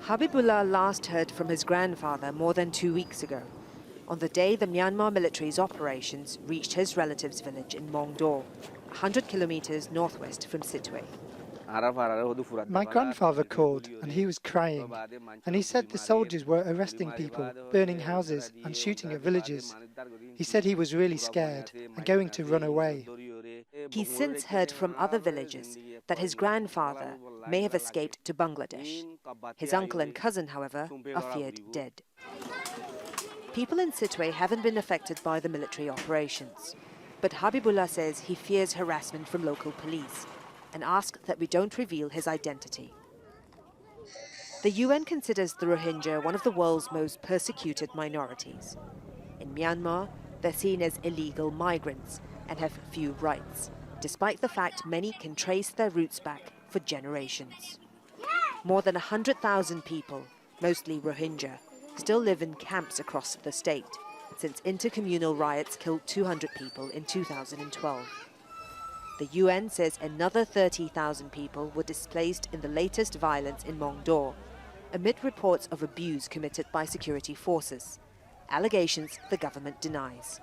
Habibullah last heard from his grandfather more than 2 weeks ago, on the day the Myanmar military's operations reached his relative's village in Mongdo, 100 kilometers northwest from Sittwe. My grandfather called and he was crying, and he said the soldiers were arresting people, burning houses and shooting at villages. He said he was really scared and going to run away. He's since heard from other villagers that his grandfather may have escaped to Bangladesh. His uncle and cousin, however, are feared dead. People in Sittwe haven't been affected by the military operations, but Habibullah says he fears harassment from local police and asks that we don't reveal his identity. The UN considers the Rohingya one of the world's most persecuted minorities. In Myanmar, they're seen as illegal migrants and have few rights, despite the fact many can trace their roots back for generations. More than 100,000 people, mostly Rohingya, still live in camps across the state, since intercommunal riots killed 200 people in 2012. The UN says another 30,000 people were displaced in the latest violence in Mongdo, amid reports of abuse committed by security forces, allegations the government denies.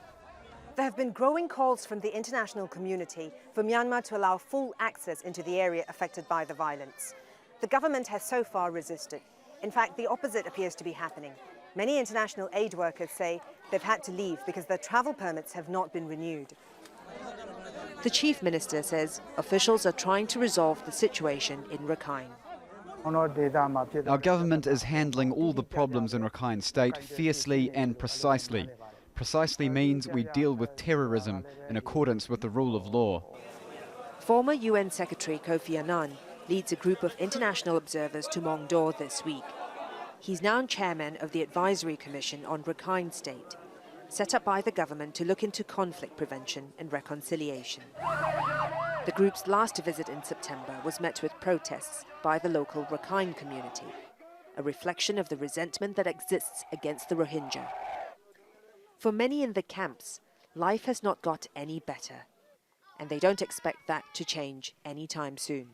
There have been growing calls from the international community for Myanmar to allow full access into the area affected by the violence. The government has so far resisted. In fact, the opposite appears to be happening. Many international aid workers say they've had to leave because their travel permits have not been renewed. The chief minister says officials are trying to resolve the situation in Rakhine. Our government is handling all the problems in Rakhine State fiercely and precisely. Precisely means we deal with terrorism in accordance with the rule of law. Former UN Secretary Kofi Annan leads a group of international observers to Mongdo this week. He's now chairman of the Advisory Commission on Rakhine State, set up by the government to look into conflict prevention and reconciliation. The group's last visit in September was met with protests by the local Rakhine community, a reflection of the resentment that exists against the Rohingya. For many in the camps, life has not got any better, and they don't expect that to change anytime soon.